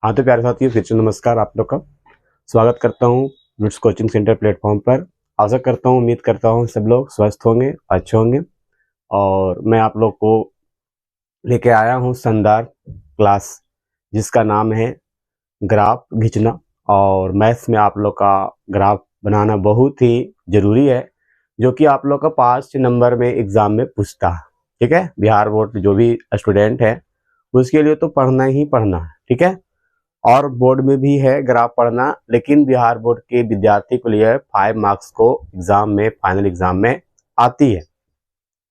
हाँ तो प्यारे साथियों, फिर से नमस्कार। आप लोग का स्वागत करता हूँ रूट्स कोचिंग सेंटर प्लेटफॉर्म पर। आशा करता हूँ, उम्मीद करता हूँ सब लोग स्वस्थ होंगे, अच्छे होंगे। और मैं आप लोग को लेके आया हूँ शानदार क्लास, जिसका नाम है ग्राफ खींचना। और मैथ्स में आप लोग का ग्राफ बनाना बहुत ही ज़रूरी है, जो कि आप लोग का 5 नंबर में एग्ज़ाम में पूछता है। ठीक है, बिहार बोर्ड जो भी स्टूडेंट है उसके लिए तो पढ़ना ही पढ़ना है। ठीक है, और बोर्ड में भी है ग्राफ पढ़ना, लेकिन बिहार बोर्ड के विद्यार्थी के लिए 5 मार्क्स को एग्जाम में, फाइनल एग्जाम में आती है।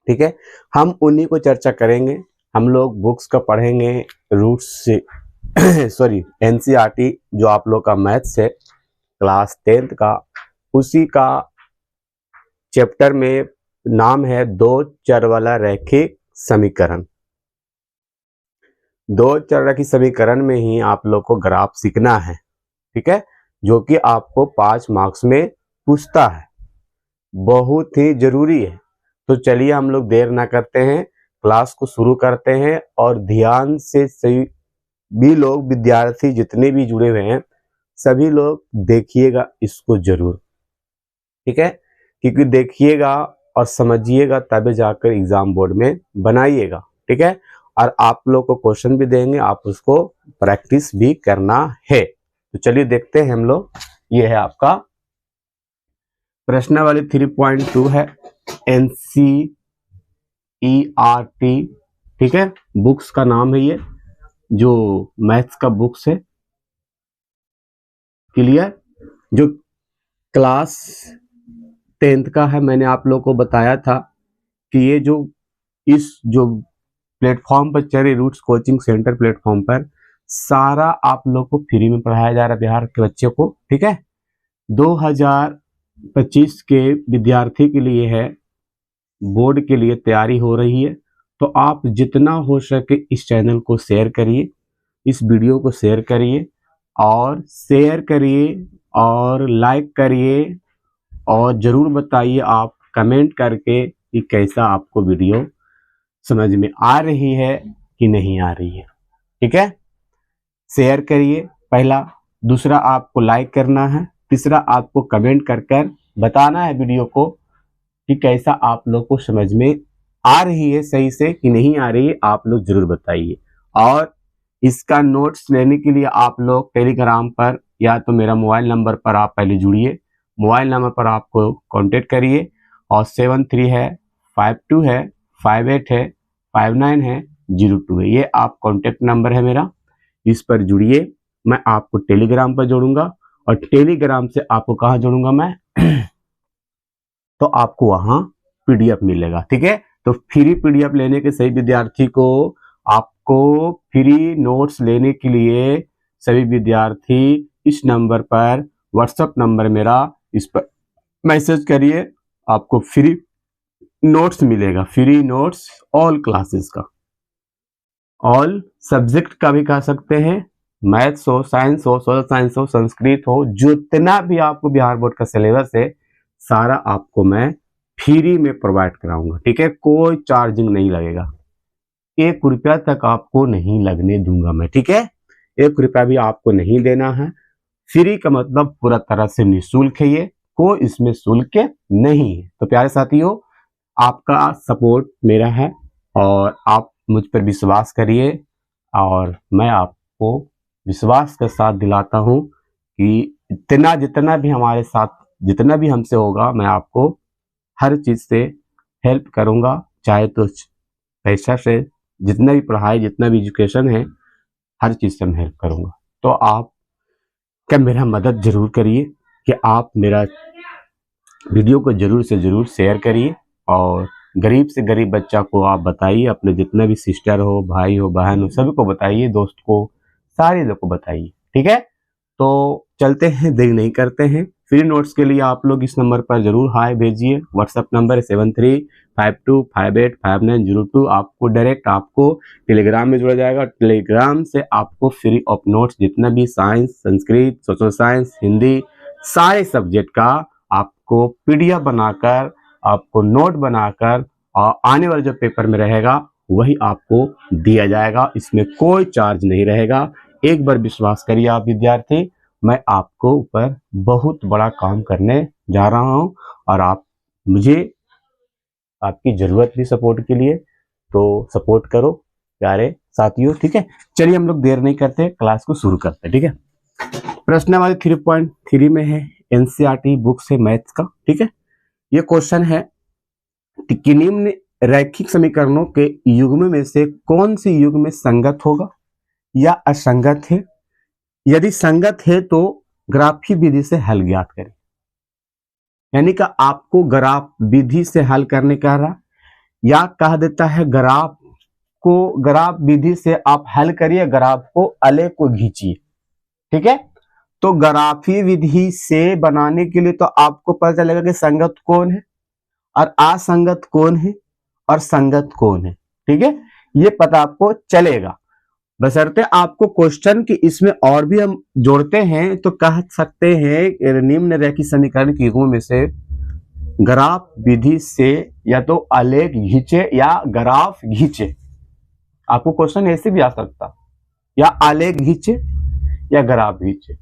ठीक है, हम उन्हीं को चर्चा करेंगे। हम लोग बुक्स का पढ़ेंगे, रूट्स से सॉरी एनसीईआरटी जो आप लोग का मैथ्स है क्लास 10th का, उसी का चैप्टर में नाम है दो चर वाला रैखिक समीकरण। दो चर की समीकरण में ही आप लोग को ग्राफ सीखना है। ठीक है, जो कि आपको 5 मार्क्स में पूछता है, बहुत ही जरूरी है। तो चलिए हम लोग देर ना करते हैं, क्लास को शुरू करते हैं। और ध्यान से सभी भी लोग, विद्यार्थी जितने भी जुड़े हुए हैं, सभी लोग देखिएगा इसको जरूर। ठीक है, क्योंकि देखिएगा और समझिएगा तभी जाकर एग्जाम बोर्ड में बनाइएगा। ठीक है, और आप लोग को क्वेश्चन भी देंगे, आप उसको प्रैक्टिस भी करना है। तो चलिए देखते हैं हम लोग। ये है आपका प्रश्नावली 3.2 है, एनसीईआरटी। ठीक है, बुक्स का नाम है ये, जो मैथ्स का बुक्स है। क्लियर, जो क्लास 10th का है। मैंने आप लोग को बताया था कि ये जो इस जो प्लेटफॉर्म पर चल रही रूट्स कोचिंग सेंटर प्लेटफॉर्म पर सारा आप लोग को फ्री में पढ़ाया जा रहा है बिहार के बच्चे को। ठीक है, 2025 के विद्यार्थी के लिए है, बोर्ड के लिए तैयारी हो रही है। तो आप जितना हो सके इस चैनल को शेयर करिए, इस वीडियो को शेयर करिए और लाइक करिए। और ज़रूर बताइए आप कमेंट करके कि कैसा आपको वीडियो समझ में आ रही है कि नहीं आ रही है। ठीक है, शेयर करिए पहला, दूसरा आपको लाइक करना है, तीसरा आपको कमेंट कर कर बताना है वीडियो को कि कैसा आप लोग को समझ में आ रही है सही से कि नहीं आ रही है। आप लोग जरूर बताइए। और इसका नोट्स लेने के लिए आप लोग टेलीग्राम पर या तो मेरा मोबाइल नंबर पर आप पहले जुड़िए। मोबाइल नंबर पर आपको कांटेक्ट करिए, और 73 है, 52 है, 58 है, 59 है, 02 है। ये आप कांटेक्ट नंबर है मेरा, इस पर जुड़िए। मैं आपको टेलीग्राम पर जोड़ूंगा, और टेलीग्राम से आपको कहाँ जोड़ूंगा मैं तो आपको वहां पीडीएफ मिलेगा। ठीक है, तो फ्री पीडीएफ लेने के सही विद्यार्थी को, आपको फ्री नोट्स लेने के लिए सभी विद्यार्थी इस नंबर पर, व्हाट्सएप नंबर मेरा, इस पर मैसेज करिए, आपको फ्री नोट्स मिलेगा। फ्री नोट्स ऑल क्लासेस का, ऑल सब्जेक्ट का भी कह सकते हैं, मैथ्स हो, साइंस हो, सोशल साइंस हो, संस्कृत हो, जितना भी आपको बिहार बोर्ड का सिलेबस है सारा आपको मैं फ्री में प्रोवाइड कराऊंगा। ठीक है, कोई चार्जिंग नहीं लगेगा, 1 रुपया तक आपको नहीं लगने दूंगा मैं। ठीक है, 1 रुपया भी आपको नहीं देना है। फ्री का मतलब पूरा तरह से निःशुल्क है, ये कोई इसमें शुल्क नहीं है। तो प्यारे साथियों, आपका सपोर्ट मेरा है और आप मुझ पर विश्वास करिए, और मैं आपको विश्वास के साथ दिलाता हूं कि जितना भी हमारे साथ, जितना भी हमसे होगा, मैं आपको हर चीज़ से हेल्प करूंगा। चाहे तो पैसा से, जितना भी पढ़ाई, जितना भी एजुकेशन है, हर चीज़ से मैं हेल्प करूंगा। तो आप क्या मेरा मदद जरूर करिए कि आप मेरा वीडियो को जरूर से जरूर शेयर करिए, और गरीब से गरीब बच्चा को आप बताइए, अपने जितने भी सिस्टर हो, भाई हो, बहन हो, सभी को बताइए, दोस्त को, सारे लोग को बताइए। ठीक है, तो चलते हैं, देरी नहीं करते हैं। फ्री नोट्स के लिए आप लोग इस नंबर पर जरूर हाय भेजिए। व्हाट्सएप नंबर है 7352585902। आपको डायरेक्ट आपको टेलीग्राम में जोड़ा जाएगा। टेलीग्राम से आपको फ्री ऑफ नोट्स, जितना भी science, Sanskrit, social science, Hindi, सारे सब्जेक्ट का आपको पीडीएफ बनाकर, आपको नोट बनाकर, और आने वाले जो पेपर में रहेगा वही आपको दिया जाएगा। इसमें कोई चार्ज नहीं रहेगा, एक बार विश्वास करिए आप विद्यार्थी, मैं आपको ऊपर बहुत बड़ा काम करने जा रहा हूं और आप मुझे आपकी जरूरत भी सपोर्ट के लिए, तो सपोर्ट करो प्यारे साथियों, ठीक है। चलिए हम लोग देर नहीं करते, क्लास को शुरू करते हैं, ठीक है। प्रश्नावली 3.3 में है, एनसीईआरटी बुक से मैथ्स का, ठीक है। ये क्वेश्चन है कि निम्न रैखिक समीकरणों के युग्म में से कौन सी युग्म संगत होगा या असंगत है, यदि संगत है तो ग्राफी विधि से हल ज्ञात करें। यानी कि आपको ग्राफ विधि से हल करने का रहा, या कह देता है ग्राफ विधि से आप हल करिए, ग्राफ को आलेख को खींचिए, ठीक है। तो ग्राफी विधि से बनाने के लिए तो आपको पता चलेगा कि संगत कौन है और असंगत कौन है और संगत कौन है, ठीक है। ये पता आपको चलेगा, बशर्ते आपको क्वेश्चन की इसमें और भी हम जोड़ते हैं तो कह सकते हैं निम्न रैखिक समीकरण के युग्मों में से ग्राफ विधि से या तो आलेख खींचे या ग्राफ खींचे। आपको क्वेश्चन ऐसे भी आ सकता, या आलेख खींचे या ग्राफ खींचे,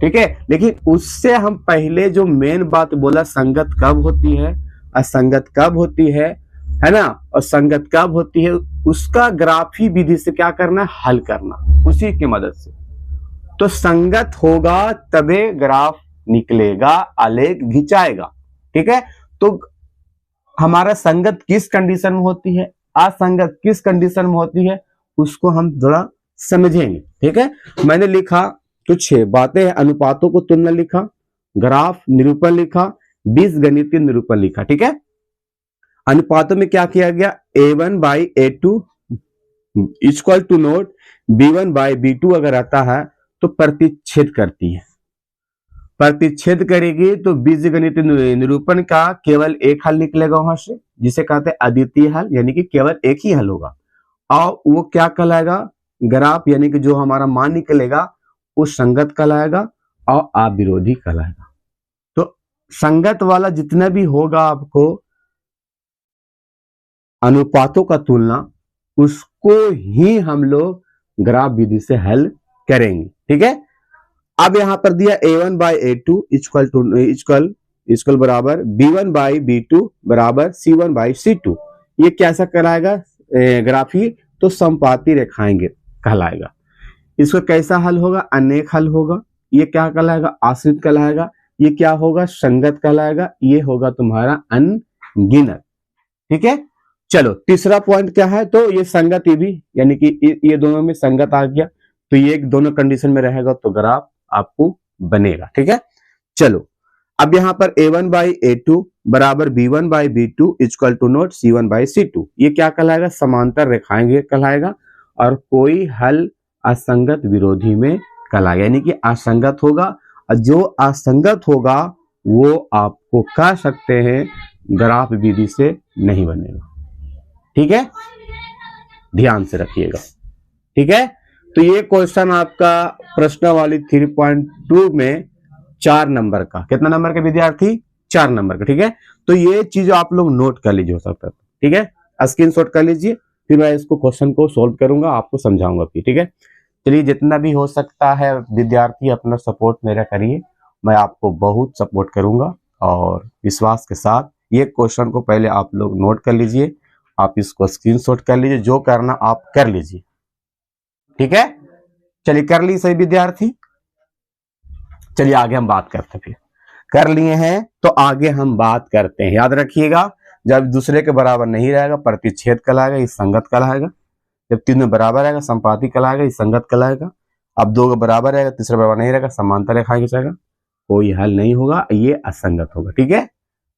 ठीक है। लेकिन उससे हम पहले जो मेन बात बोला, संगत कब होती है, असंगत कब होती है ना, और संगत कब होती है, उसका ग्राफी विधि से क्या करना है, हल करना, उसी की मदद से। तो संगत होगा तबे ग्राफ निकलेगा, आलेख खिंचाएगा, ठीक है। तो हमारा संगत किस कंडीशन में होती है, असंगत किस कंडीशन में होती है, उसको हम थोड़ा समझेंगे, ठीक है। मैंने लिखा कुछ बातें, अनुपातों को तुलना लिखा, ग्राफ निरूपण लिखा, बीजगणितीय निरूपण लिखा, ठीक है। अनुपातों में क्या किया गया, A1 by A2 equal to not B1 by B2 अगर आता है तो प्रतिच्छेद करती है, प्रतिच्छेद करेगी तो बीजगणितीय निरूपण का केवल एक हल निकलेगा वहां से, जिसे कहते हैं अद्वितीय हल, यानी कि केवल एक ही हल होगा। और वो क्या कहलाएगा, ग्राफ यानी कि जो हमारा मान निकलेगा वो संगत कहलाएगा और अविरोधी कहलाएगा। तो संगत वाला जितना भी होगा आपको अनुपातों का तुलना, उसको ही हम लोग ग्राफ विधि से हल करेंगे, ठीक है। अब यहां पर दिया A1 बाई A2 इक्वल बराबर B1 बाई B2 बराबर C1 बाई C2। ये कैसा कहलाएगा ग्राफी, तो समपाती रेखाएं कहलाएगा। इसको कैसा हल होगा, अनेक हल होगा। ये क्या कहलाएगा, आश्रित कहलाएगा। ये क्या होगा, संगत कहलाएगा। ये होगा तुम्हारा अनगिनत, ठीक है। चलो तीसरा पॉइंट क्या है, तो ये संगत, ये भी यानी कि ये दोनों में संगत आ गया, तो ये दोनों कंडीशन में रहेगा तो ग्राफ आपको बनेगा, ठीक है। चलो अब यहां पर A1 बाई A2 बराबर B1 by B2 equal to not C1 by C2। ये क्या कहलाएगा, समांतर रेखाएं कहलाएगा, और कोई हल असंगत विरोधी में कहलाएगा, यानी कि असंगत होगा, और जो असंगत होगा वो आपको कह सकते हैं ग्राफ विधि से नहीं बनेगा, ठीक है। ध्यान से रखिएगा, ठीक है। तो ये क्वेश्चन आपका प्रश्नावली 3.2 में 4 नंबर का, कितना नंबर का विद्यार्थी, 4 नंबर का, ठीक है। तो ये चीज आप लोग नोट कर लीजिए, हो सकता है, ठीक है, स्क्रीनशॉट कर लीजिए, फिर मैं इसको क्वेश्चन को सोल्व करूंगा, आपको समझाऊंगा फिर, ठीक है। चलिए जितना भी हो सकता है विद्यार्थी अपना सपोर्ट मेरा करिए, मैं आपको बहुत सपोर्ट करूंगा, और विश्वास के साथ ये क्वेश्चन को पहले आप लोग नोट कर लीजिए, आप इसको स्क्रीनशॉट कर लीजिए, जो करना आप कर लीजिए, ठीक है। चलिए कर ली सही विद्यार्थी, चलिए आगे हम बात करते हैं। फिर कर लिए हैं तो आगे हम बात करते हैं। याद रखिएगा, जब दूसरे के बराबर नहीं रहेगा प्रतिच्छेद कहलाएगा, ये संगत कहलाएगा। जब तीनों बराबर रहेगा संपाती कहलाएगा, ये संगत कहलाएगा। अब दो के बराबर रहेगा, तीसरा बराबर नहीं रहेगा, समांतर रेखा खींचेगा, कोई हल नहीं होगा, ये असंगत होगा, ठीक है।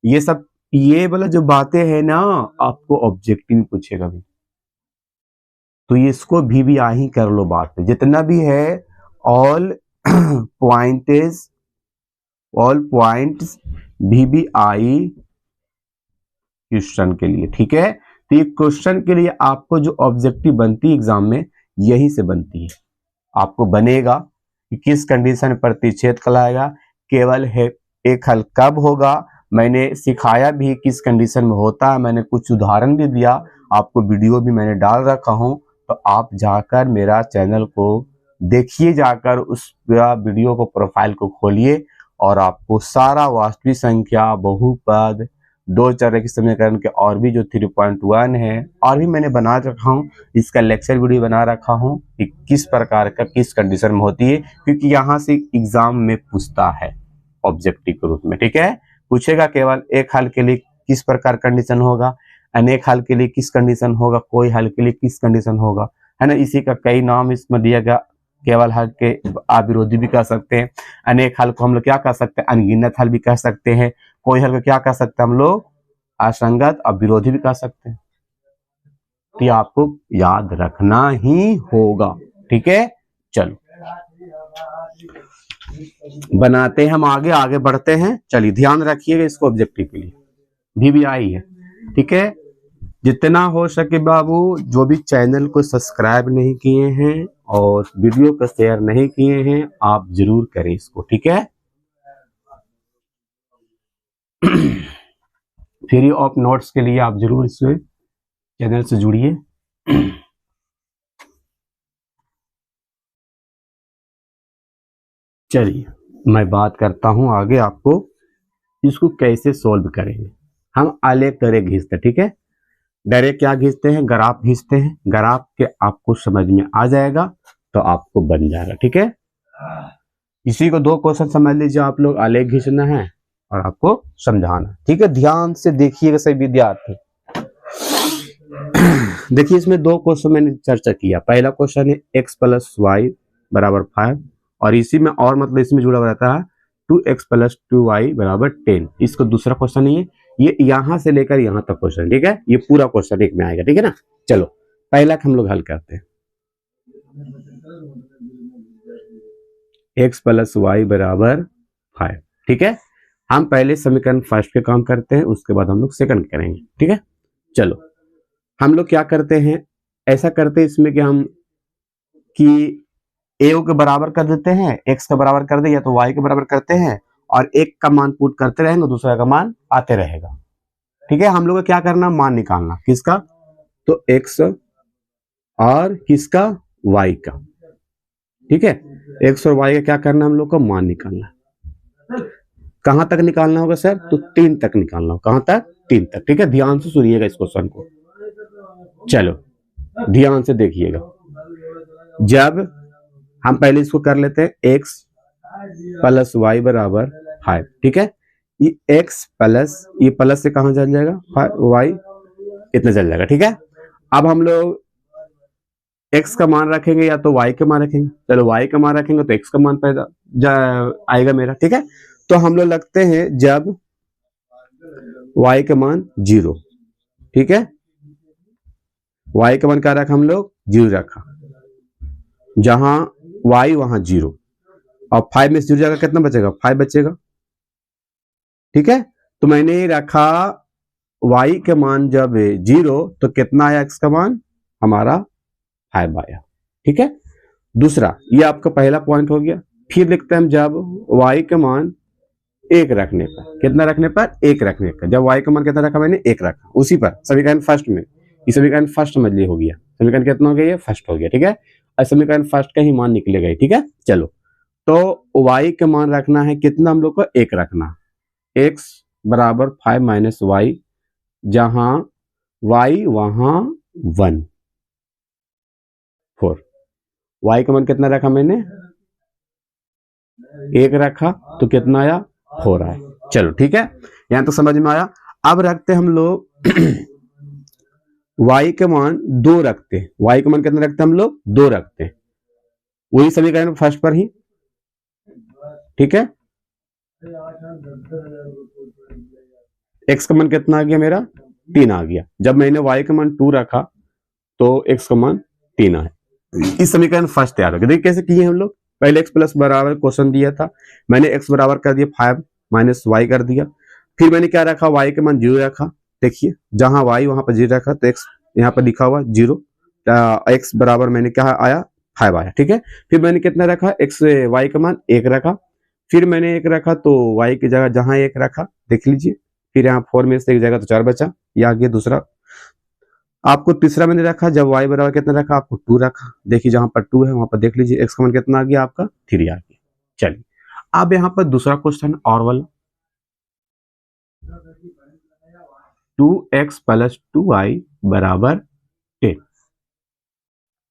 ये सब ये वाला जो बातें हैं ना, आपको ऑब्जेक्टिव पूछेगा भी, तो ये इसको भी आ ही कर लो बात पे, जितना भी है ऑल पॉइंट्स भी आई क्वेश्चन के लिए, ठीक है। तो ये क्वेश्चन के लिए आपको जो ऑब्जेक्टिव बनती है एग्जाम में, यही से बनती है। आपको बनेगा कि किस कंडीशन में प्रतिच्छेद कहलाएगा, केवल है एक हल कब होगा, मैंने सिखाया भी किस कंडीशन में होता है, मैंने कुछ उदाहरण भी दिया, आपको वीडियो भी मैंने डाल रखा हूं, तो आप जाकर मेरा चैनल को देखिए, जाकर उस वीडियो को, प्रोफाइल को खोलिए और आपको सारा वास्तविक संख्या, बहुपद, दो चर के समीकरण के और भी जो 3.1 है और भी मैंने बना रखा हूँ, इसका लेक्चर वीडियो बना रखा हूँ कि किस प्रकार का किस कंडीशन में होती है, क्योंकि यहाँ से एग्जाम में पूछता है ऑब्जेक्टिव के रूप में। ठीक है, पूछेगा केवल एक हल के लिए किस प्रकार कंडीशन होगा, अनेक हल के लिए किस कंडीशन होगा, कोई हल के लिए किस कंडीशन होगा, है ना। इसी का कई नाम इसमें दिया गया। केवल हल के आप विरोधी भी कह सकते हैं, अनेक हल को हम लोग क्या कह सकते हैं, अनगिनत हल भी कह सकते हैं, कोई हल को क्या कह सकते हैं हम लोग, असंगत और विरोधी भी कह सकते हैं। तो ये आपको याद रखना ही होगा। ठीक है, चलो बनाते हैं हम, आगे आगे बढ़ते हैं। चलिए ध्यान रखिएगा इसको, ऑब्जेक्टिव के लिए भी आई है। ठीक है, जितना हो सके बाबू, जो भी चैनल को सब्सक्राइब नहीं किए हैं और वीडियो को शेयर नहीं किए हैं, आप जरूर करें इसको। ठीक है, फ्री ऑफ नोट्स के लिए आप जरूर इसमें चैनल से जुड़िए। चलिए मैं बात करता हूं आगे, आपको इसको कैसे सॉल्व करेंगे। हम आलेख डायरेक्ट खींचते, ठीक है, डायरेक्ट क्या खींचते हैं, ग्राफ खींचते हैं। ग्राफ के आपको समझ में आ जाएगा तो आपको बन जाएगा। ठीक है, इसी को दो क्वेश्चन समझ लीजिए आप लोग, आलेख खींचना है और आपको समझाना। ठीक है, ध्यान से देखिएगा सभी विद्यार्थी। देखिए इसमें दो क्वेश्चन मैंने चर्चा किया। पहला क्वेश्चन है x प्लस वाई बराबर 5, और इसी में और मतलब इसमें जुड़ा हुआ रहता है 2x प्लस 2y बराबर 10। इसको दूसरा क्वेश्चन नहीं है, ये यहां से लेकर यहां तक क्वेश्चन। ठीक है, ये पूरा क्वेश्चन एक में आएगा। ठीक है ना, चलो पहला हम लोग हल करते हैं। x प्लस वाई बराबर 5। ठीक है, हम पहले समीकरण फर्स्ट के काम करते हैं, उसके बाद हम लोग सेकंड करेंगे। ठीक है, चलो हम लोग क्या करते हैं, ऐसा करते हैं इसमें कि हम कि a के बराबर कर देते हैं, x का बराबर कर दे, या तो y के बराबर करते हैं और एक का मान पुट करते रहेंगे, दूसरा का मान आते रहेगा। ठीक है, हम लोग को क्या करना, मान निकालना। किसका, तो x और किसका, y का। ठीक है, x और y का क्या करना, हम लोग को मान निकालना। कहां तक निकालना होगा सर, तो 3 तक निकालना होगा। कहां तक, 3 तक। ठीक है, ध्यान से सुनिएगा इस क्वेश्चन को। चलो ध्यान से देखिएगा, जब हम पहले इसको कर लेते हैं x प्लस वाई बराबर 5। ठीक है, ये x प्लस, ये प्लस से कहां चल जाएगा, y इतना चल जाएगा। ठीक है, अब हम लोग x का मान रखेंगे या तो y का मान रखेंगे। चलो y का मान रखेंगे तो x का मान पैदा आएगा मेरा। ठीक है, तो हम लोग लगते हैं जब y का मान 0। ठीक है, y का मान क्या रखा हम लोग, 0 रखा, जहां y वहां 0, और 5 में 0 जाएगा, कितना बचेगा, 5 बचेगा। ठीक है, तो मैंने रखा y के मान जब 0 तो कितना आया, x का मान हमारा 5 आया। ठीक है, दूसरा ये आपका पहला पॉइंट हो गया। फिर लिखते हैं हम जब y के मान 1 रखने पर, कितना रखने पर, 1 रखने पर। जब y का मान कितना रखा मैंने, 1 रखा, उसी पर समीकरण फर्स्ट में, ये समीकरण फर्स्ट समझ लिए हो गया। समीकरण कितना हो गया, ये फर्स्ट हो गया। ठीक है, और समीकरण फर्स्ट का ही मान निकलेगा। ठीक है, चलो तो y का मान रखना है कितना, हम लोग को 1 रखना। x बराबर 5 माइनस वाई, जहां y वहां 1, 4। y का मान कितना रखा मैंने, 1 रखा, तो कितना आया, 4 आया। चलो ठीक है, यहां तो समझ में आया। अब रखते हम लोग y के मान 2 रखते हैं। y का मान कितना रखते हैं हम लोग, 2 रखते हैं, वही समीकरण फर्स्ट पर ही। ठीक है, x का मान कितना आ गया मेरा, 3 आ गया। जब मैंने y का मान 2 रखा तो x का मान 3 आया। इस समीकरण फर्स्ट तैयार हो गया। देखिए कैसे किए हम लोग, पहले x प्लस बराबर क्वेश्चन दिया था, मैंने x बराबर कर दिया 5 माइनस वाई कर दिया। फिर मैंने क्या रखा, y के मान 0 रखा। देखिए जहां y वहां पर 0 रखा तो x यहाँ पर लिखा हुआ 0, x बराबर मैंने क्या आया, 5 आया। ठीक है, फिर मैंने कितना रखा, x y का मान 1 रखा। फिर मैंने 1 रखा तो y की जगह जहां 1 रखा, देख लीजिए, फिर यहाँ 4 में से एक जगह तो 4 बचा, ये आ गया दूसरा। आपको तीसरा मैंने रखा, जब y बराबर कितना रखा, आपको 2 रखा। देखिए जहां पर 2 है वहां पर देख लीजिए x का मान कितना आ गया आपका 3 आ गया। चलिए अब यहाँ पर दूसरा क्वेश्चन और वाला, 2x + 2y बराबर 10,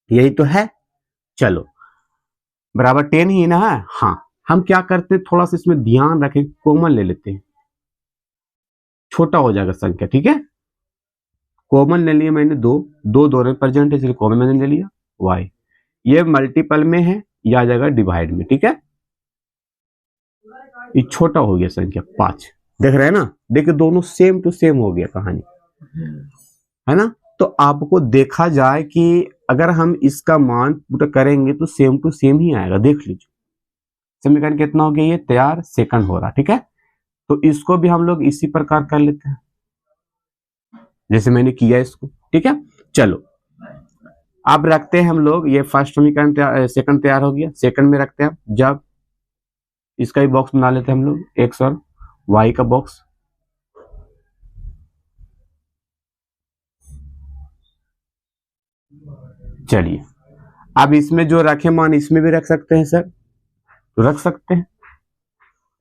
यही तो है। चलो बराबर 10 ही ना है। हाँ, हम क्या करते हैं, थोड़ा सा इसमें ध्यान रखें, कॉमन ले लेते हैं, छोटा हो जाएगा संख्या, ठीक है। कॉमन ले लिया मैंने, दो दोनों प्रेजेंट है इसलिए कॉमन मैंने ले लिया। y ये मल्टीपल में है, या आ जाएगा डिवाइड में, ठीक है। ये छोटा हो गया संख्या 5, देख रहे हैं ना, देखिए दोनों सेम टू सेम हो गया कहानी, है ना। तो आपको देखा जाए कि अगर हम इसका मान पुट करेंगे तो सेम टू सेम ही आएगा, देख लीजिए समीकरण कितना हो गया, ये तैयार सेकंड हो रहा, ठीक है। तो इसको भी हम लोग इसी प्रकार कर लेते हैं जैसे मैंने किया इसको, ठीक है। चलो अब रखते हैं हम लोग, ये फर्स्ट समीकरण सेकंड तैयार हो गया, सेकंड में रखते हैं, जब इसका ही बॉक्स बना लेते हैं हम लोग, एक्स और वाई का बॉक्स। चलिए अब इसमें जो रखे मान इसमें भी रख सकते हैं सर, तो रख सकते हैं।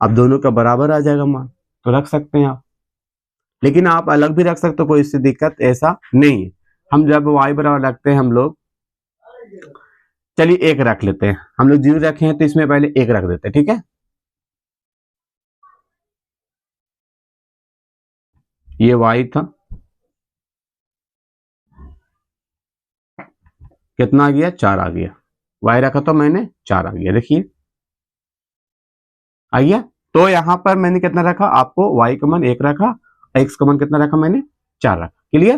अब दोनों का बराबर आ जाएगा मान, तो रख सकते हैं आप, लेकिन आप अलग भी रख सकते हो, कोई इससे दिक्कत ऐसा नहीं है। हम जब y बराबर रखते हैं हम लोग, चलिए एक रख लेते हैं, हम लोग 0 रखे हैं तो इसमें पहले एक रख देते हैं, ठीक है। ये y था, कितना आ गया 4 आ गया, y रखा तो मैंने 4 आ गया, देखिए आ गया। तो यहां पर मैंने कितना रखा, आपको y का मान 1 रखा, x का मान कितना रखा मैंने 4 रखा, क्लियर।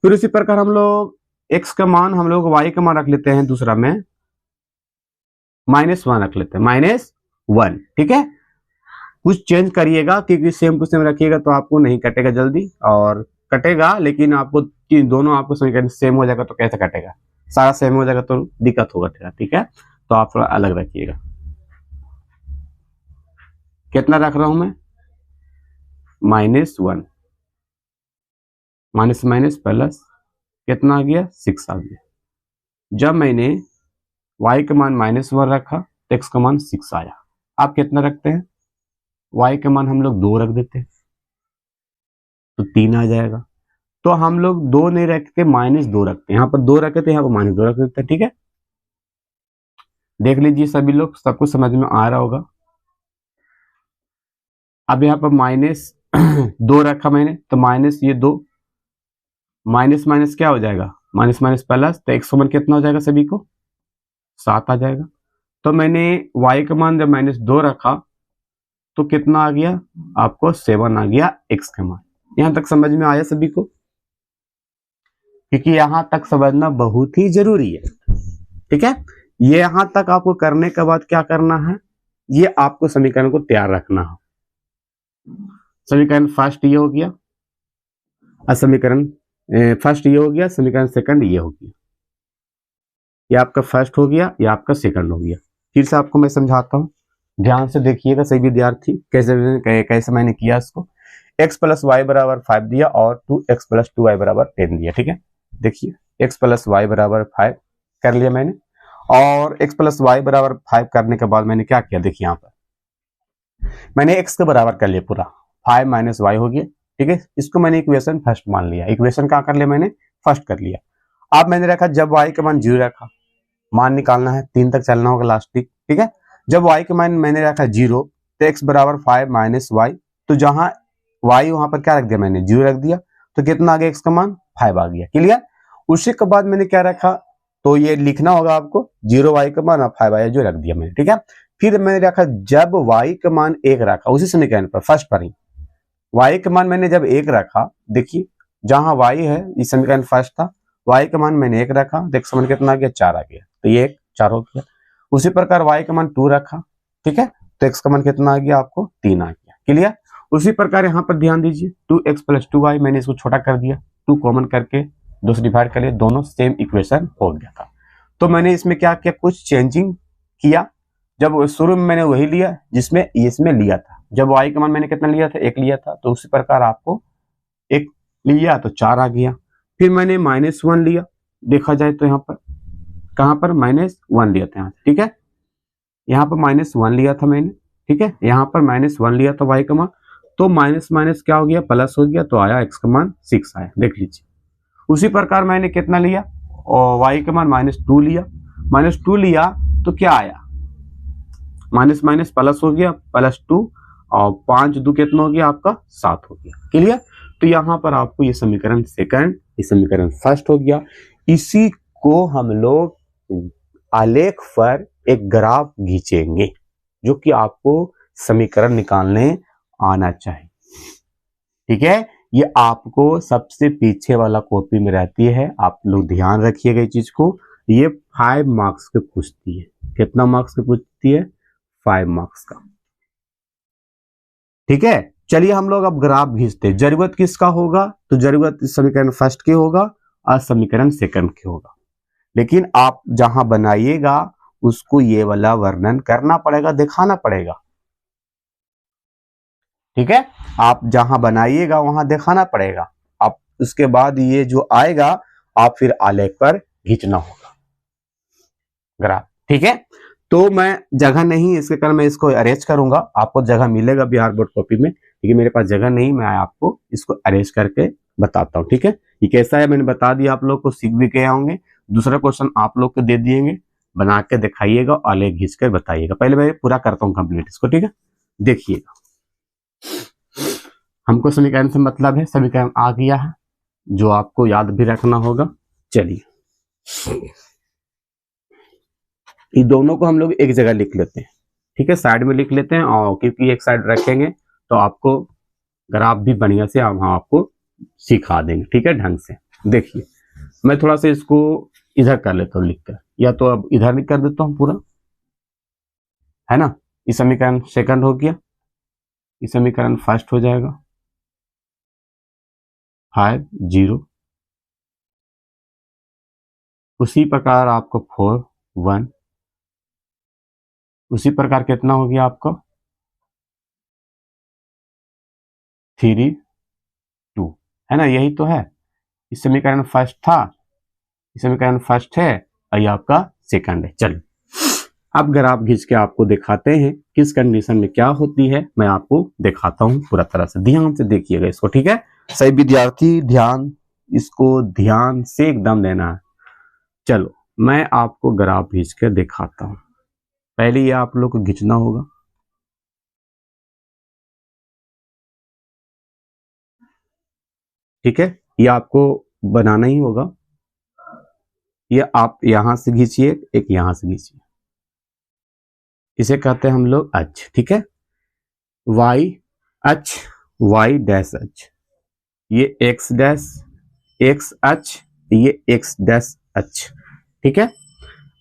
फिर उसी प्रकार हम लोग x का मान, हम लोग y का मान रख लेते हैं दूसरा में -1 रख लेते हैं, -1, ठीक है। कुछ चेंज करिएगा क्योंकि सेम टू सेम रखिएगा तो आपको नहीं कटेगा जल्दी, और कटेगा लेकिन आपको दोनों आपको समीकरण सेम हो जाएगा तो कैसे कटेगा, सारा सेम हो जाएगा तो दिक्कत होगा, ठीक है। तो आप थोड़ा अलग रखिएगा। कितना रख रहा हूं मैं, -1, माइनस माइनस प्लस, कितना आ गया 6 आ गया। जब मैंने y का मान -1 रखा तो x का मान 6 आया। आप कितना रखते हैं, y का मान हम लोग 2 रख देते हैं तो 3 आ जाएगा। तो हम लोग 2 नहीं रखते, -2 रखते हैं, यहाँ पर 2 रखे थे, यहाँ पर -2 रख देते हैं, ठीक है। देख लीजिए सभी लोग, सब कुछ समझ में आ रहा होगा। अब यहाँ पर -2 रखा मैंने तो माइनस ये 2, माइनस माइनस क्या हो जाएगा, माइनस माइनस प्लस, तो x का मान कितना हो जाएगा सभी को 7 आ जाएगा। तो मैंने y का मान जब -2 रखा तो कितना आ गया आपको 7 आ गया x का मान। यहां तक समझ में आया सभी को, क्योंकि यहां तक समझना बहुत ही जरूरी है, ठीक है। ये यहां तक आपको करने के बाद क्या करना है, ये आपको समीकरण को तैयार रखना है। समीकरण फर्स्ट ये हो गया, समीकरण फर्स्ट ये हो गया, समीकरण सेकंड ये हो गया, ये आपका फर्स्ट हो गया, ये आपका सेकंड हो गया। फिर से आपको मैं समझाता हूं, ध्यान से देखिएगा सही विद्यार्थी, कैसे मैंने किया इसको। x + y = 5 दिया और 2x + 2y = 10 दिया, ठीक है। देखिए x + y = 5 कर लिया मैंने, और x + y = 5 करने के बाद मैंने क्या किया, देखिए यहाँ पर मैंने x के बराबर कर लिया पूरा, 5 - y हो गया, ठीक है। इसको मैंने इक्वेशन फर्स्ट मान लिया, इक्वेशन क्या कर लिया मैंने फर्स्ट कर लिया। अब मैंने रखा जब y का मान 0 रखा, मान निकालना है 3 तक चलना होगा लास्ट तक, ठीक है। जब y का मान मैंने रखा 0 तो x = 5 - y, तो जहां y वहां पर क्या रख दिया मैंने 0 रख दिया, तो कितना आ गया x का मान 5 आ गया, क्लियर। उसी के बाद मैंने क्या रखा, तो ये लिखना होगा आपको 0 y का मान 5 आया जो रख दिया मैंने, ठीक है। फिर मैंने रखा जब y का मान 1 रखा, उसी समीकरण पर फर्स्ट पर ही y का मान मैंने जब 1 रखा, देखिए जहां y है इस समीकरण फर्स्ट था, y का मान मैंने 1 रखा तो x का मान कितना आ गया 4 आ गया, तो ये 4 हो गया। उसी प्रकार y का मान 2 रखा, ठीक है, तो x का मान कितना आ गया आपको 3 आ गया, क्लियर। उसी प्रकार यहाँ पर ध्यान दीजिए 2x + 2y, मैंने इसको छोटा कर दिया, 2 कॉमन करके 2 से डिवाइड कर लिया, दोनों सेम इक्वेशन हो गया था। तो मैंने इसमें क्या किया, कुछ चेंजिंग किया। जब शुरू में मैंने वही लिया जिसमें इसमें लिया था, जब y का मान मैंने कितना लिया था 1 लिया था, तो उसी प्रकार आपको 1 लिया तो 4 आ गया। फिर मैंने -1 लिया, देखा जाए तो यहाँ पर कहाँ पर -1 लिया था यहाँ, ठीक है, यहाँ पर -1 लिया था मैंने, ठीक है, यहाँ पर -1 लिया था y का मान, तो माइनस माइनस क्या हो गया, प्लस हो गया, तो आया x का मान 6 आया, देख लीजिए। उसी प्रकार मैंने कितना लिया, और y का मान -2 लिया, -2 लिया तो क्या आया, माइनस माइनस प्लस हो गया, +2, और 5 2 कितना हो गया आपका 7 हो गया, क्लियर। तो यहाँ पर आपको ये समीकरण सेकंड, ये समीकरण फर्स्ट हो गया। इसी को हम लोग आलेख पर एक ग्राफ खींचेंगे, जो कि आपको समीकरण निकालने आना चाहिए, ठीक है। ये आपको सबसे पीछे वाला कॉपी में रहती है, आप लोग ध्यान रखिएगा इस चीज को। ये 5 मार्क्स के पूछती है, कितना मार्क्स के पूछती है, 5 मार्क्स का, ठीक है। चलिए हम लोग अब ग्राफ खींचते हैं। जरूरत किसका होगा, तो जरूरत समीकरण फर्स्ट के होगा और समीकरण सेकंड के होगा, लेकिन आप जहां बनाइएगा उसको ये वाला वर्णन करना पड़ेगा, दिखाना पड़ेगा, ठीक है। आप जहां बनाइएगा वहां दिखाना पड़ेगा, आप उसके बाद ये जो आएगा आप फिर आलेख पर खींचना होगा ग्राफ, ठीक है। तो मैं जगह नहीं, इसके कारण मैं इसको अरेंज करूंगा, आपको जगह मिलेगा बिहार बोर्ड कॉपी में, लेकिन मेरे पास जगह नहीं, मैं आपको इसको अरेंज करके बताता हूँ, ठीक है। ये कैसा है मैंने बता दिया, आप लोग को सीख भी गए होंगे। दूसरा क्वेश्चन आप लोग को दे दिएंगे, बना के दिखाइएगा, आलेख खींच कर बताइएगा। पहले मैं पूरा करता हूँ कंप्लीट इसको, ठीक है। देखिएगा, हमको समीकरण से मतलब है, समीकरण आ गया है जो आपको याद भी रखना होगा। चलिए ये दोनों को हम लोग एक जगह लिख लेते हैं, ठीक है, साइड में लिख लेते हैं, और क्योंकि एक साइड रखेंगे तो आपको ग्राफ भी बढ़िया से हम आपको सिखा देंगे, ठीक है, ढंग से। देखिए मैं थोड़ा सा इसको इधर कर लेता हूँ लिखकर, या तो अब इधर लिख कर देता हूँ पूरा, है ना। ये समीकरण सेकंड हो गया, ये समीकरण फर्स्ट हो जाएगा, 5 0, उसी प्रकार आपको 4 1, उसी प्रकार कितना हो गया आपका 3 2, है ना, यही तो है। इस समीकरण फर्स्ट था, इस समीकरण फर्स्ट है, और ये आपका सेकंड है। चलिए अब ग्राफ खींच के आपको दिखाते हैं किस कंडीशन में क्या होती है, मैं आपको दिखाता हूं पूरा तरह से, ध्यान से देखिएगा इसको, ठीक है। सही विद्यार्थी ध्यान, इसको ध्यान से एकदम देना है। चलो मैं आपको ग्राफ खींच के दिखाता हूं, पहले ये आप लोग को खींचना होगा, ठीक है, ये आपको बनाना ही होगा। ये आप यहां से खींचिए, एक यहां से खींचिए, इसे कहते हैं हम लोग अक्ष, ठीक है, वाई अक्ष, वाई डैश अक्ष, ये एक्स डैश एक्स अक्ष, ये एक्स डैश अक्ष, ठीक है।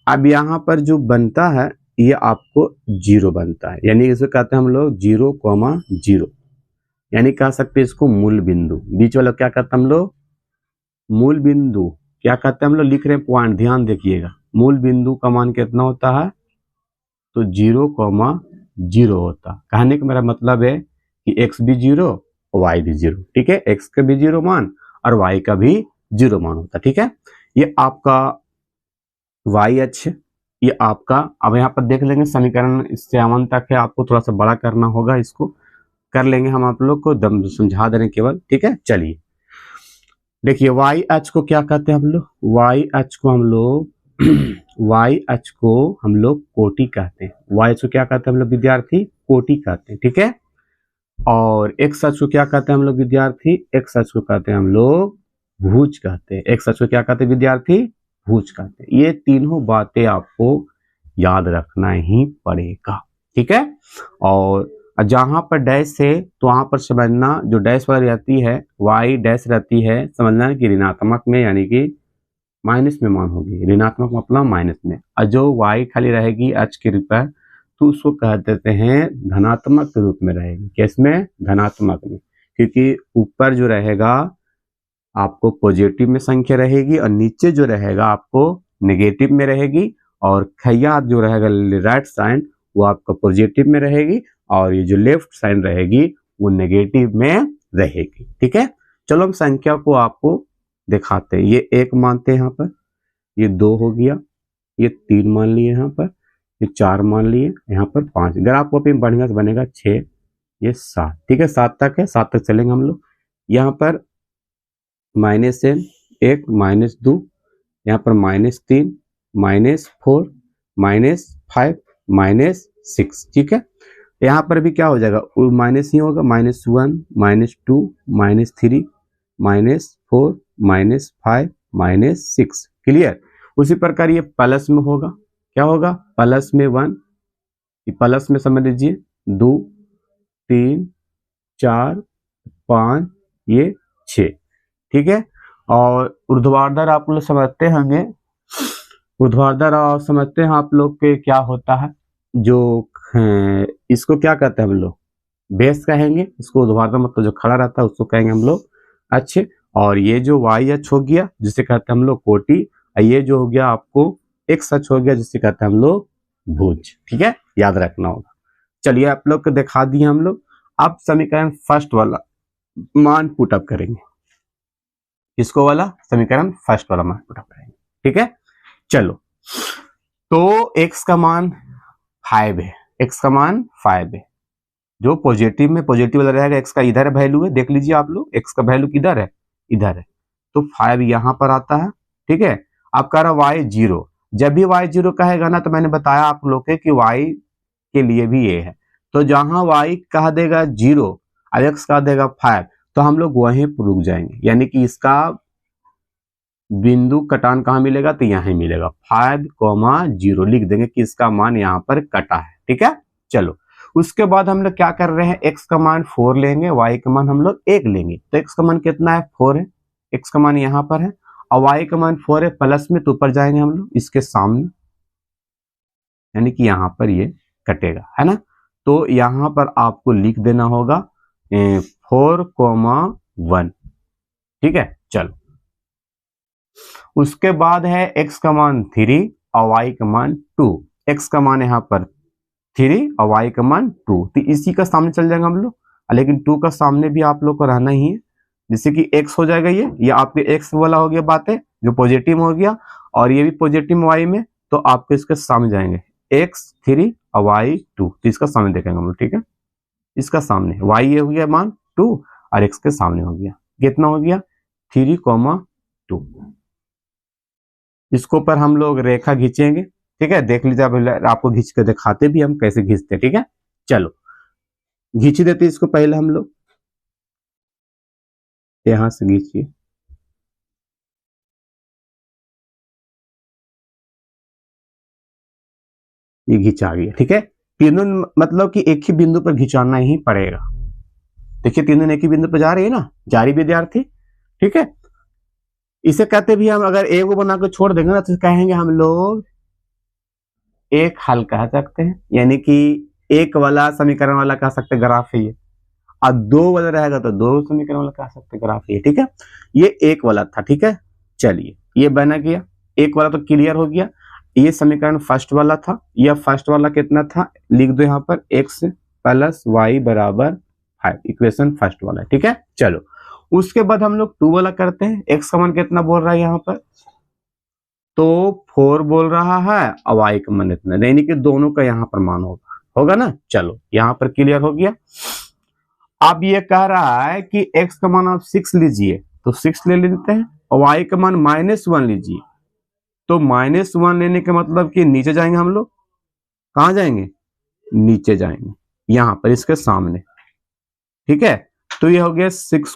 अब यहाँ पर जो बनता है ये आपको 0 बनता है, यानी इसे कहते हैं हम लोग 0,0, यानी कह सकते हैं इसको मूल बिंदु, बीच वाला क्या कहते हैं हम लोग, मूल बिंदु, क्या कहते हैं हम लोग, लिख रहे हैं पॉइंट, ध्यान देखिएगा। मूल बिंदु का मान कितना होता है, तो 0,0 होता है। कहने का मेरा मतलब है कि x भी 0 और y भी 0, ठीक है, x का भी 0 मान और y का भी 0 मान होता है, ठीक है। ये आपका y अक्ष, ये आपका, अब यहाँ पर देख लेंगे समीकरण इससे अमन तक है, आपको थोड़ा सा बड़ा करना होगा, इसको कर लेंगे हम आप लोग को, दम समझा दे रहे केवल, ठीक है। चलिए देखिए y अक्ष को क्या कहते हैं हम लोग, y अक्ष को हम लोग y अक्ष को हम लोग कोटि कहते हैं, y अक्ष को क्या कहते हैं हम लोग विद्यार्थी, कोटि कहते हैं, ठीक है। और x अक्ष को क्या कहते हैं हम लोग विद्यार्थी, x अक्ष को कहते हैं हम लोग भुज कहते हैं, x अक्ष को क्या कहते हैं विद्यार्थी, भुज कहते हैं। ये तीनों बातें आपको याद रखना ही पड़ेगा, ठीक है। और जहां पर डैश है तो वहां पर समझना, जो डैश वाली रहती है y डैश रहती है, समझना कि ऋणात्मक में, यानी कि माइनस में मान होगी, ऋणात्मक मतलब माइनस में, और जो y खाली रहेगी अक्ष के रूप में तो उसको कह देते हैं धनात्मक के रूप में रहेगी, किसमें, धनात्मक में, क्योंकि ऊपर जो रहेगा आपको पॉजिटिव में संख्या रहेगी और नीचे जो रहेगा आपको नेगेटिव में रहेगी, और खैया जो रहेगा राइट साइड वो आपका पॉजिटिव में रहेगी, और ये जो लेफ्ट साइड रहेगी वो नेगेटिव में रहेगी, ठीक है। चलो हम संख्या को आपको दिखाते हैं। ये 1 मानते हैं यहाँ पर, ये 2 हो गया, ये 3 मान लिए यहाँ पर, ये 4 मान लिए, यहाँ पर 5। अगर आपको कॉपी में बढ़िया से बनेगा 6, ये 7। ठीक है, 7 तक है, 7 तक चलेंगे हम लोग। यहाँ पर -1, -2, यहाँ पर -3, -4, -5, -6। ठीक है, यहाँ पर भी क्या हो जाएगा, माइनस ही होगा, -1, -2, -3, -4, -5, -6। क्लियर। उसी प्रकार ये प्लस में होगा, क्या होगा, प्लस में 1, प्लस में समझ लीजिए 2, 3, 4, 5, ये 6। ठीक है, और ऊर्ध्वाधर आप लोग समझते होंगे, ऊर्ध्वाधर और समझते हैं आप लोग के क्या होता है, जो इसको क्या कहते हैं हम लोग, बेस कहेंगे इसको। ऊर्ध्वाधर मतलब जो खड़ा रहता है उसको कहेंगे हम लोग अच्छे। और ये जो वाई अक्ष हो गया जिसे कहते हैं हम लोग कोटि, ये जो हो गया आपको एक्स अक्ष हो गया जिसे कहते हैं हम लोग भुज। ठीक है, याद रखना होगा। चलिए आप लोग को दिखा दिए हम लोग। अब समीकरण फर्स्ट वाला मान पुटअप करेंगे, इसको वाला समीकरण फर्स्ट वाला मान पुटअप करेंगे। ठीक है, चलो, तो x का मान 5 है, x का मान 5 है, जो पॉजिटिव में पॉजिटिव वाला रहेगा, x का इधर वैल्यू है, देख लीजिए आप लोग, x का वैल्यू किधर है, इधर है, तो 5 यहां पर आता है। ठीक है, अब कह रहा y 0, जब भी y 0 कहेगा ना, तो मैंने बताया आप लोग के कि y के लिए भी ये है, तो जहां y कह देगा 0 और x कह देगा 5, तो हम लोग वहीं पर रुक जाएंगे, यानी कि इसका बिंदु कटान कहाँ मिलेगा, तो यहीं मिलेगा, 5,0 लिख देंगे कि इसका मान यहाँ पर कटा है। ठीक है, चलो, उसके बाद हम लोग क्या कर रहे हैं, x का मान 4 लेंगे, y का मान हम लोग 1 लेंगे, तो x का मान कितना है, 4 है, x का मान यहाँ पर है, और y का मान 4 है, प्लस में तो ऊपर जाएंगे हम लोग इसके सामने, यानी कि यहाँ पर ये कटेगा, है ना। तो यहाँ पर आपको लिख देना होगा 4,1। ठीक है, चलो, उसके बाद है x का मान 3 और y का मान 2। x का मान यहाँ पर 3 और y का मान 2, तो इसी का सामने चल जाएंगे हम लोग, लेकिन 2 का सामने भी आप लोग को रहना ही है, जैसे कि x हो जाएगा, ये आपके x वाला हो गया बात है, जो पॉजिटिव हो गया, और ये भी पॉजिटिव y में, तो आपको इसके सामने जाएंगे, x 3 और y 2, तो इसका सामने देखेंगे हम लोग। ठीक है, इसका सामने y ये हो गया मान 2 और x के सामने हो गया, कितना हो गया, 3,2। इसको पर हम लोग रेखा खींचेंगे। ठीक है, देख लीजिए, आपको खींच के दिखाते भी हम कैसे खींचते हैं। ठीक है, चलो, खींच देते इसको पहले हम लोग, यहां से खींचिए, ये खींचा गया। ठीक है, तीनों मतलब कि एक ही बिंदु पर खिंचाना ही पड़ेगा। देखिए, तीनों एक ही बिंदु पर जा रही है ना, जारी विद्यार्थी। ठीक है, इसे कहते भी हम अगर एक बना के छोड़ देंगे ना, तो कहेंगे हम लोग एक हल कह सकते हैं, यानी कि एक वाला समीकरण वाला कह सकते हैं ग्राफ है ये, और 2 वाला रहेगा तो 2 समीकरण वाला कह सकते हैं ग्राफ है। ठीक है, ये एक वाला था। ठीक है, चलिए, ये बना गया, एक वाला तो क्लियर हो गया। ये समीकरण फर्स्ट वाला था, यह फर्स्ट वाला कितना था, लिख दो यहाँ पर x + y = 5, इक्वेशन फर्स्ट वाला। ठीक है, चलो, उसके बाद हम लोग 2 वाला करते हैं। x का मान कितना बोल रहा है यहाँ पर, तो 4 बोल रहा है, और y का मान इतना, यानी कि दोनों का यहाँ पर मान होगा ना। चलो, यहाँ पर क्लियर हो गया। अब ये कह रहा है कि x का मान आप 6 लीजिए, तो 6 ले लेते हैं, और y का मान -1 लीजिए, तो -1 लेने के मतलब कि नीचे जाएंगे हम लोग, कहाँ जाएंगे, नीचे जाएंगे, यहाँ पर इसके सामने। ठीक है, तो ये हो गया 6,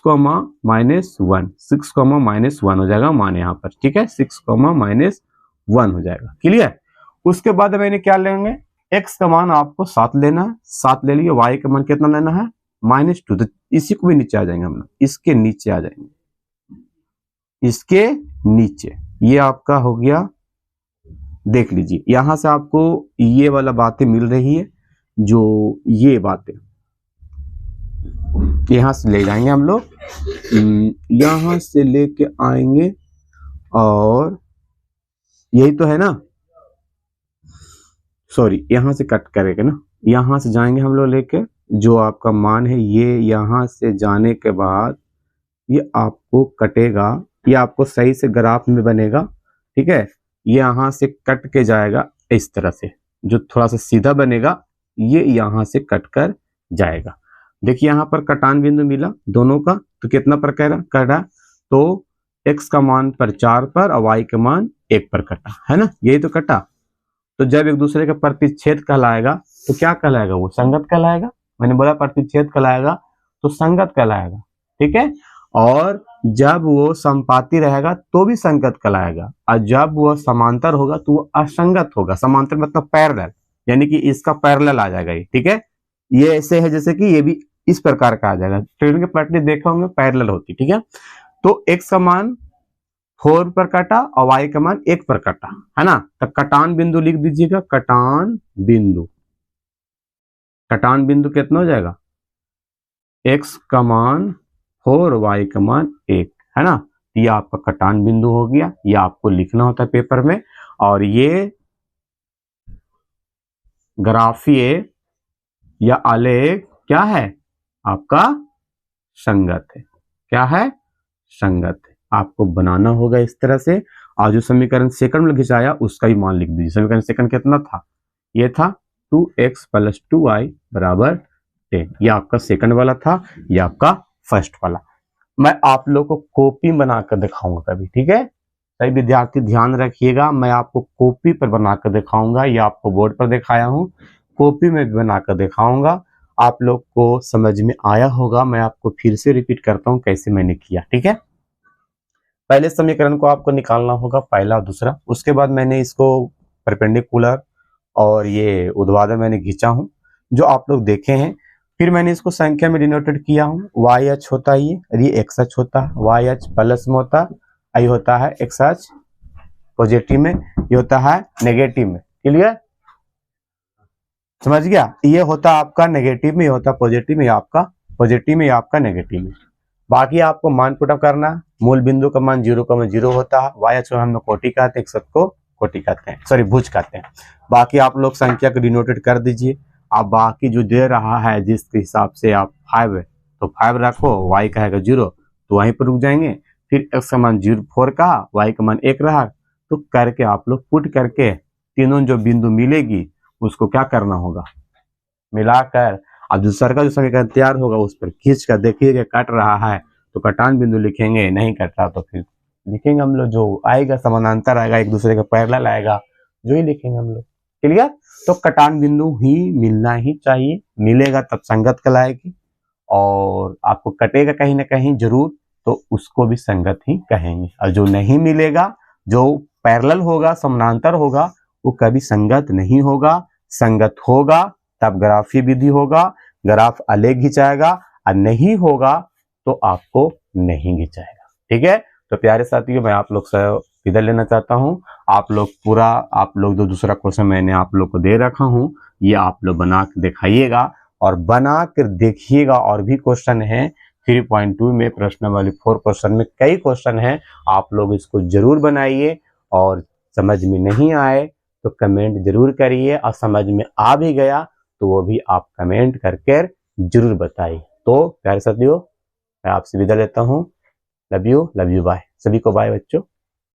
-1, 6, -1 हो जाएगा मान यहाँ पर। ठीक है, 6, -1 हो जाएगा। क्लियर। उसके बाद मैंने क्या लेंगे, x का मान आपको 7 लेना है, 7 ले लिए, y का मान कितना लेना है, -2, तो इसी को भी नीचे आ जाएंगे हम लोग, इसके नीचे आ जाएंगे, इसके नीचे, ये आपका हो गया। देख लीजिए, यहां से आपको ये वाला बातें मिल रही है, जो ये बातें यहां से ले जाएंगे हम लोग, यहां से लेके आएंगे, और यही तो है ना, सॉरी, यहां से कट करेंगे ना, यहां से जाएंगे हम लोग लेके, जो आपका मान है ये यहां से जाने के बाद ये आपको कटेगा ये आपको सही से ग्राफ में बनेगा, ठीक है। ये यहाँ से कट के जाएगा इस तरह से, जो थोड़ा सा सीधा बनेगा ये यहाँ से कट कर जाएगा। देखिए यहाँ पर कटान बिंदु मिला दोनों का, तो कितना पर कटा, तो x का मान पर 4 पर और y का मान 1 पर कटा, है ना, यही तो कटा। तो जब एक दूसरे का प्रतिच्छेद कहलाएगा तो क्या कहलाएगा, वो संगत कहलाएगा। मैंने बोला प्रतिच्छेद कहलाएगा तो संगत कहलाएगा, ठीक है। और जब वो संपाती रहेगा तो भी संगत कहलाएगा, और जब वो समांतर होगा तो वो असंगत होगा। समांतर मतलब पैरेलल, यानी कि इसका पैरेलल आ जाएगा ये, ठीक है। ये ऐसे है जैसे कि ये भी इस प्रकार का आ जाएगा। ट्रेन के पलटने देखे होंगे पैरेलल होती, ठीक है। तो x का मान 4 पर कटा और y का मान 1 पर कटा, है ना। तो कटान बिंदु लिख दीजिएगा, कटान बिंदु। कटान बिंदु कितना हो जाएगा, x का मान 4 y का मान 1, है ना। ये आपका कटान बिंदु हो गया, ये आपको लिखना होता है पेपर में। और ये ग्राफीय या आलेख क्या है आपका, संगत है। क्या है, संगत है। आपको बनाना होगा इस तरह से। और जो समीकरण सेकंड में खिंचाया उसका भी मान लिख दीजिए। समीकरण सेकंड कितना था, ये था 2x + 2y = 10। ये आपका सेकंड वाला था, ये आपका फर्स्ट वाला। मैं आप लोग को कॉपी बनाकर दिखाऊंगा कभी, ठीक है। सही विद्यार्थी ध्यान रखिएगा, मैं आपको कॉपी पर बनाकर दिखाऊंगा। ये आपको बोर्ड पर दिखाया हूँ, कॉपी में भी बनाकर दिखाऊंगा। आप लोग को समझ में आया होगा। मैं आपको फिर से रिपीट करता हूँ कैसे मैंने किया, ठीक है। पहले समीकरण को आपको निकालना होगा, पहला और दूसरा। उसके बाद मैंने इसको परपेंडिकुलर और ये ऊर्ध्वाधर मैंने खींचा हूँ, जो आप लोग देखे हैं। फिर मैंने इसको संख्या में डिनोटेड किया हूँ। वाई एच होता है ये एक्स एच होता है, वाई एच प्लस में होता है, आई होता है एक्स एच पॉजिटिव में, ये होता है नेगेटिव में। क्लियर, समझ गया। ये होता आपका नेगेटिव में, ये होता पॉजिटिव में, आपका पॉजिटिव में, आपका नेगेटिव में। बाकी आपको मान पुटअप करना। मूल बिंदु का मान 0,0 होता है। वाई एच को हम लोग कोटि कहते हैं, एक्स को कोटि कहते हैं, सॉरी भुज कहते हैं। बाकी आप लोग संख्या को डिनोटेड कर दीजिए। आप बाकी जो दे रहा है जिसके हिसाब से आप 5 है तो 5 रखो, वाई कहेगा 0 तो वहीं पर रुक जाएंगे। फिर एक्स का मान 4 कहा, वाई का मान 1 रहा, तो करके आप लोग पुट करके तीनों जो बिंदु मिलेगी उसको क्या करना होगा, मिलाकर। अब दूसरा का जो समीकरण तैयार होगा उस पर खींच कर देखिएगा कट रहा है तो कटान बिंदु लिखेंगे, नहीं कट रहा तो फिर लिखेंगे हम लोग जो आएगा समानांतर आएगा, एक दूसरे का पैरेलल आएगा, जो ही लिखेंगे हम लोग। क्लियर। तो कटान बिंदु ही मिलना ही चाहिए, मिलेगा तब संगत कहलाएगी। और आपको कटेगा कहीं ना कहीं जरूर तो उसको भी संगत ही कहेंगे। और जो नहीं मिलेगा, जो पैरेलल होगा, समानांतर होगा, वो कभी संगत नहीं होगा। संगत होगा तब ग्राफीय विधि होगा, ग्राफ आलेख खिंचाएगा, और नहीं होगा तो आपको नहीं खिंचाएगा, ठीक है। तो प्यारे साथियों, मैं आप लोग से विदा लेना चाहता हूं। आप लोग पूरा, आप लोग जो दूसरा क्वेश्चन मैंने आप लोग को दे रखा हूं, ये आप लोग बना के दिखाइएगा और बना कर देखिएगा। और भी क्वेश्चन है 3.2 में, प्रश्नावली 4 क्वेश्चन में कई क्वेश्चन है, आप लोग इसको जरूर बनाइए। और समझ में नहीं आए तो कमेंट जरूर करिए, और समझ में आ भी गया तो वो भी आप कमेंट करके जरूर बताइए। तो प्यारे साथियों, मैं आपसे विदा लेता हूँ। Love you bye. सभी को बाय बच्चों।